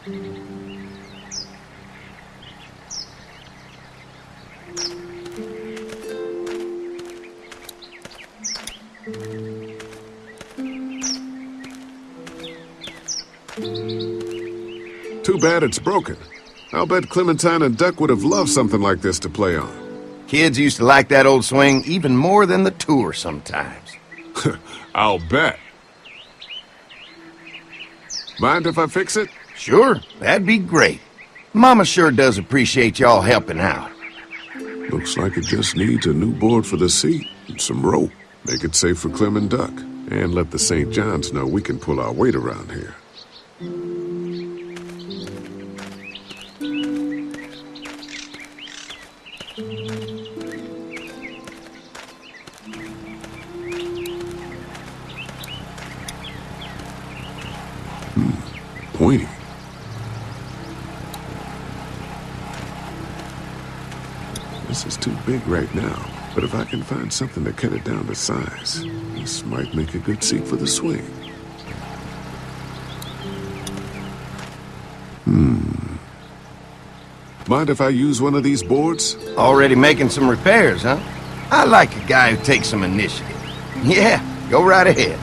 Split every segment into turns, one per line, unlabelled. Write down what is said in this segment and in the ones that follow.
Too bad it's broken. I'll bet Clementine and Duck would have loved something like this to play on.
Kids used to like that old swing even more than the tour sometimes.
I'll bet. Mind if I fix it?
Sure, that'd be great. Mama sure does appreciate y'all helping out.
Looks like it just needs a new board for the seat and some rope. Make it safe for Clem and Duck. And let the St. John's know we can pull our weight around here. Pointy. This is too big right now, but if I can find something to cut it down to size, this might make a good seat for the swing. Mind if I use one of these boards?
Already making some repairs, huh? I like a guy who takes some initiative. Yeah, go right ahead.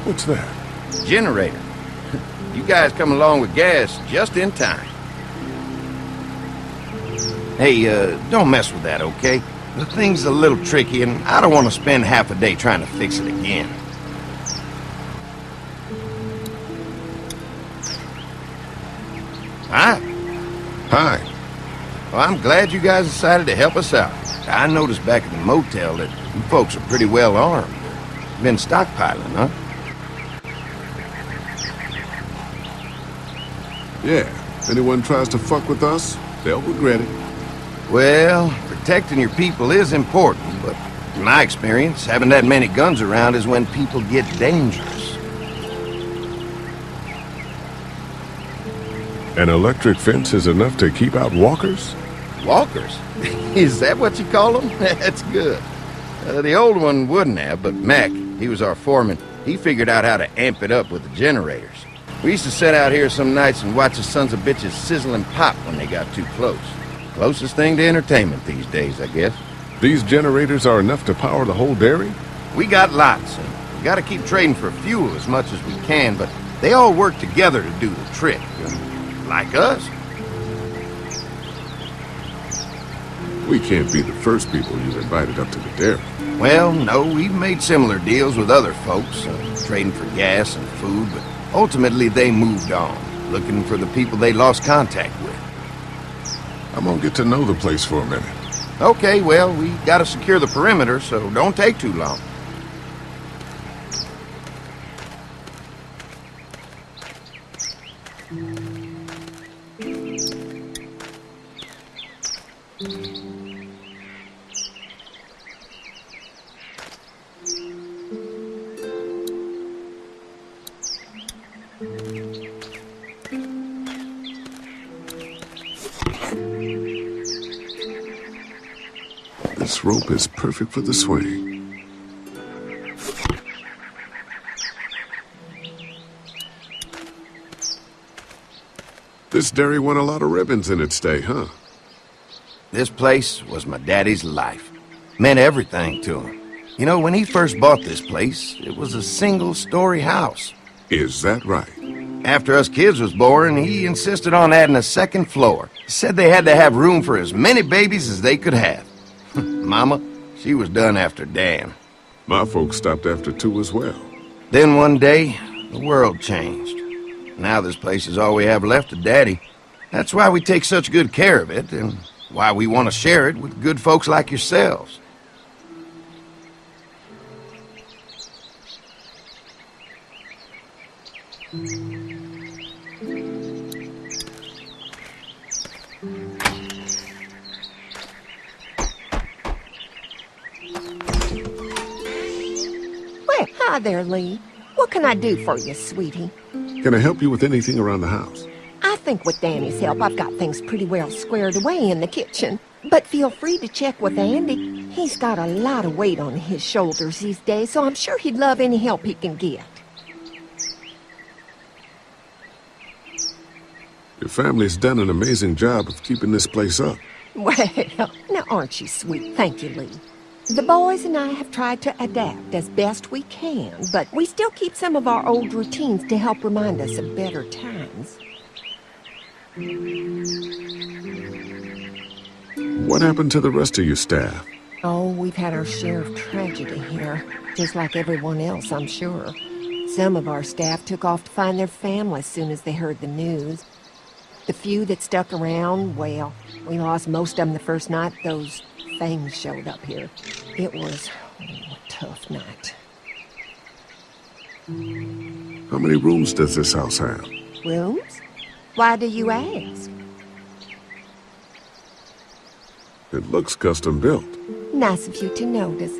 What's that?
Generator. You guys come along with gas just in time. Hey, don't mess with that, okay? The thing's a little tricky, and I don't want to spend half a day trying to fix it again. Hi.
Hi.
Well, I'm glad you guys decided to help us out. I noticed back at the motel that you folks are pretty well armed. Been stockpiling, huh?
Yeah, if anyone tries to fuck with us, they'll regret it.
Well, protecting your people is important, but in my experience, having that many guns around is when people get dangerous.
An electric fence is enough to keep out walkers?
Walkers? Is that what you call them? That's good. The old one wouldn't have, but Mac, he was our foreman, he figured out how to amp it up with the generators. We used to sit out here some nights and watch the sons of bitches sizzle and pop when they got too close. Closest thing to entertainment these days, I guess.
These generators are enough to power the whole dairy?
We got lots, and we gotta keep trading for fuel as much as we can, but they all work together to do the trick. Like us.
We can't be the first people you've invited up to the dairy.
Well, no, we've made similar deals with other folks, trading for gas and food, but ultimately they moved on, looking for the people they lost contact with.
I'm gonna get to know the place for a minute.
Okay, well, we gotta secure the perimeter, so don't take too long.
This rope is perfect for the swing. This dairy won a lot of ribbons in its day, huh?
This place was my daddy's life. Meant everything to him. You know, when he first bought this place, it was a single-story house.
Is that right?
After us kids was born, he insisted on adding a second floor. He said they had to have room for as many babies as they could have. Mama, she was done after Dan.
My folks stopped after 2 as well.
Then one day, the world changed. Now this place is all we have left of Daddy. That's why we take such good care of it, and why we want to share it with good folks like yourselves.
Hi there, Lee. What can I do for you, sweetie?
Can I help you with anything around the house?
I think with Danny's help, I've got things pretty well squared away in the kitchen. But feel free to check with Andy. He's got a lot of weight on his shoulders these days, so I'm sure he'd love any help he can get.
Your family's done an amazing job of keeping this place up.
Well, now aren't you sweet? Thank you, Lee. The boys and I have tried to adapt as best we can, but we still keep some of our old routines to help remind us of better times.
What happened to the rest of your staff?
Oh, we've had our share of tragedy here, just like everyone else, I'm sure. Some of our staff took off to find their families as soon as they heard the news. The few that stuck around, well, we lost most of them the first night those things showed up here. It was a tough night.
How many rooms does this house have?
Rooms? Why do you ask?
It looks custom built.
Nice of you to notice.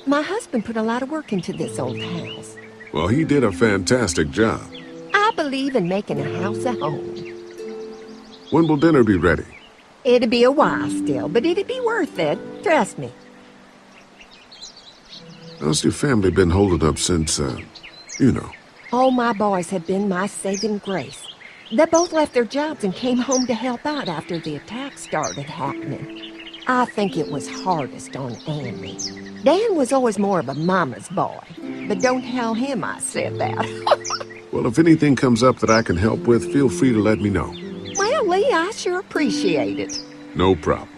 My husband put a lot of work into this old house.
Well, he did a fantastic job.
I believe in making a house a home.
When will dinner be ready?
It'll be a while still, but it'll be worth it. Trust me.
How's your family been holding up since, you know?
All my boys have been my saving grace. They both left their jobs and came home to help out after the attack started happening. I think it was hardest on Andy. Dan was always more of a mama's boy, but don't tell him I said that.
Well, if anything comes up that I can help with, feel free to let me know.
Well, Lee, I sure appreciate it.
No problem.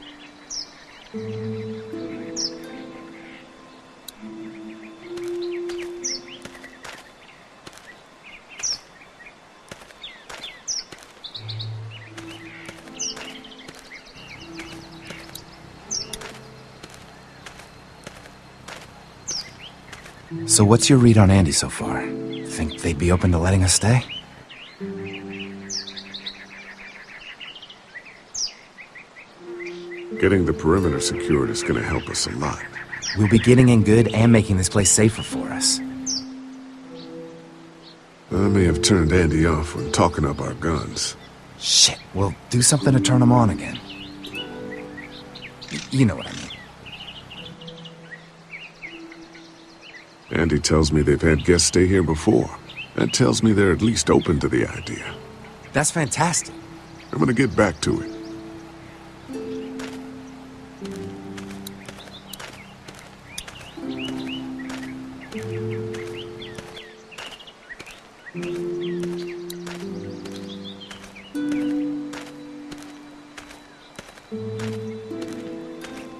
So what's your read on Andy so far? Think they'd be open to letting us stay?
Getting the perimeter secured is gonna help us a lot.
We'll be getting in good and making this place safer for us.
I may have turned Andy off when talking up our guns.
Shit, we'll do something to turn them on again. You know what I mean.
Andy tells me they've had guests stay here before. That tells me they're at least open to the idea.
That's fantastic.
I'm gonna get back to it.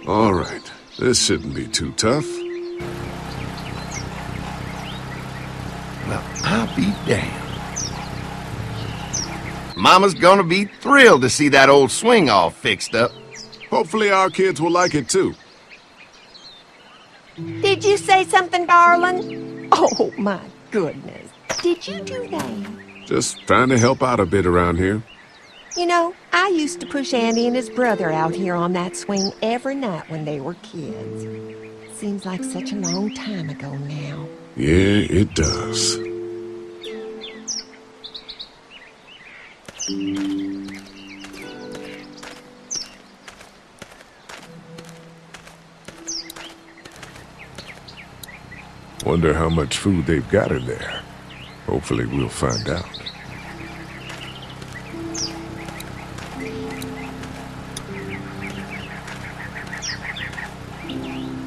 All right, this shouldn't be too tough.
Well, I'll be damned. Mama's gonna be thrilled to see that old swing all fixed up.
Hopefully our kids will like it too.
Did you say something, darling? Oh, my goodness. Did you do that?
Just trying to help out a bit around here.
You know, I used to push Andy and his brother out here on that swing every night when they were kids. Seems like such a long time ago now.
Yeah, it does. Wonder how much food they've got in there. Hopefully we'll find out.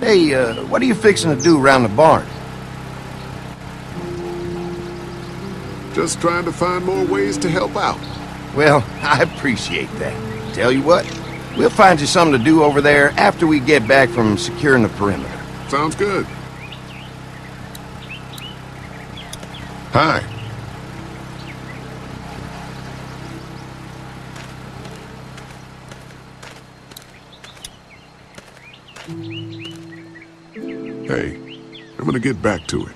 Hey, what are you fixing to do around the barn?
Just trying to find more ways to help out.
Well, I appreciate that. Tell you what, we'll find you something to do over there after we get back from securing the perimeter.
Sounds good. Hi. Hey, I'm gonna get back to it.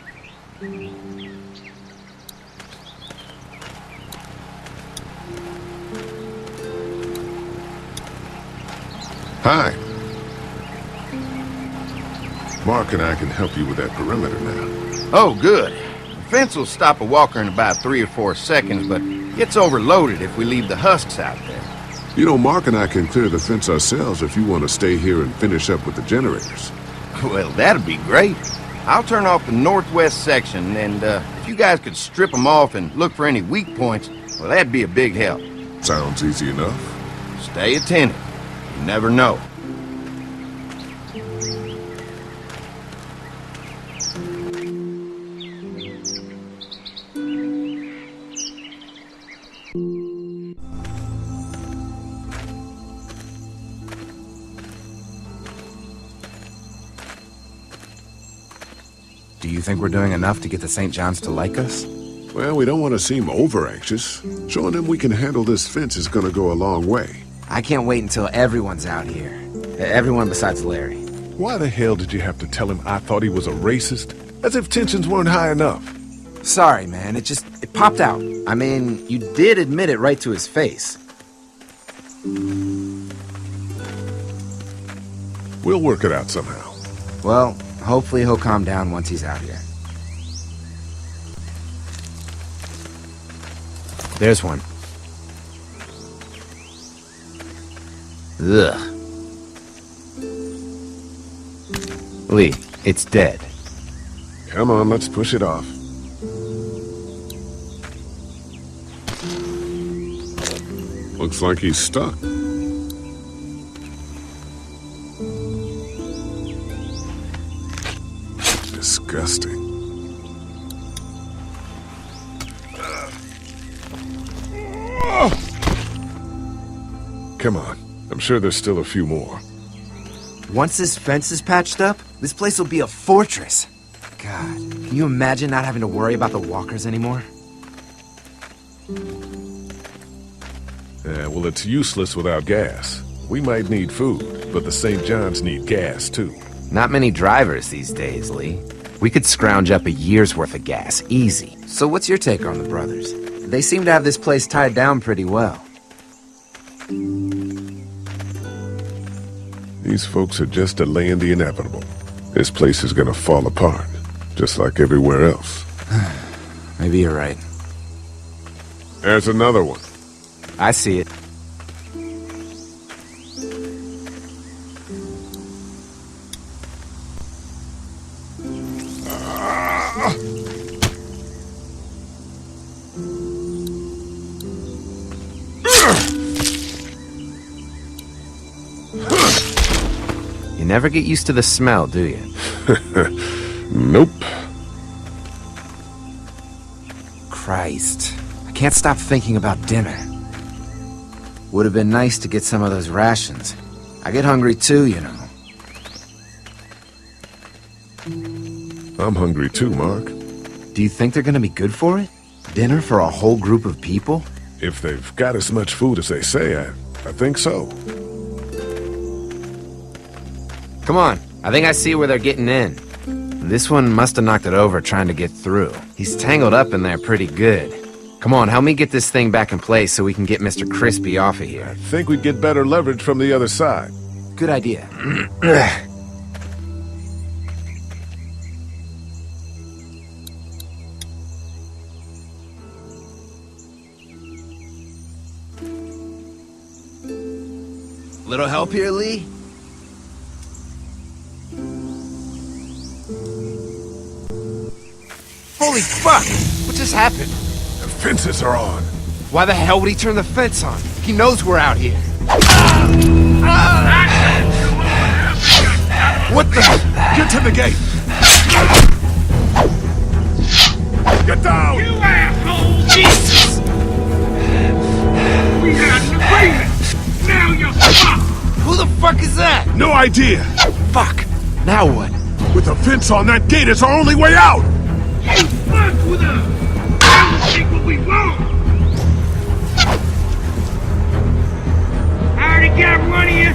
Hi. Mark and I can help you with that perimeter now.
Oh, good. The fence will stop a walker in about 3 or 4 seconds, but gets overloaded if we leave the husks out there.
You know, Mark and I can clear the fence ourselves if you want to stay here and finish up with the generators.
Well, that'd be great. I'll turn off the northwest section, and if you guys could strip them off and look for any weak points, well, that'd be a big help.
Sounds easy enough.
Stay attentive. You never know.
Do you think we're doing enough to get the St. John's to like us?
Well, we don't want to seem over-anxious. Showing them we can handle this fence is gonna go a long way.
I can't wait until everyone's out here. Everyone besides Larry.
Why the hell did you have to tell him I thought he was a racist? As if tensions weren't high enough.
Sorry, man. It popped out. I mean, you did admit it right to his face.
We'll work it out somehow.
Well, hopefully he'll calm down once he's out here. There's one. Ugh. Lee, it's dead.
Come on, let's push it off. Looks like he's stuck. Disgusting. Come on. I'm sure there's still a few more.
Once this fence is patched up, this place will be a fortress. God, can you imagine not having to worry about the walkers anymore?
Yeah, well, it's useless without gas. We might need food, but the St. John's need gas, too.
Not many drivers these days, Lee. We could scrounge up a year's worth of gas, easy. So what's your take on the brothers? They seem to have this place tied down pretty well.
These folks are just delaying the inevitable. This place is gonna fall apart, just like everywhere else.
Maybe you're right.
There's another one.
I see it. You never get used to the smell, do you?
Nope.
Christ. I can't stop thinking about dinner. Would have been nice to get some of those rations. I get hungry too, you know.
I'm hungry too, Mark.
Do you think they're gonna be good for it? Dinner for a whole group of people?
If they've got as much food as they say, I think so.
Come on, I think I see where they're getting in. This one must have knocked it over trying to get through. He's tangled up in there pretty good. Come on, help me get this thing back in place so we can get Mr. Crispy off of
I
here.
think we'd get better leverage from the other side.
Good idea. Little help here, Lee? Holy fuck! What just happened?
The fences are on.
Why the hell would he turn the fence on? He knows we're out here.
What the? Get to the gate! Get down!
You asshole! Jesus! We had an agreement! Now you're fucked!
Who the fuck is that?
No idea!
Fuck! Now what?
With a fence on that gate, it's our only way out!
You fucked with us! Now we take what we want! I already got one of you!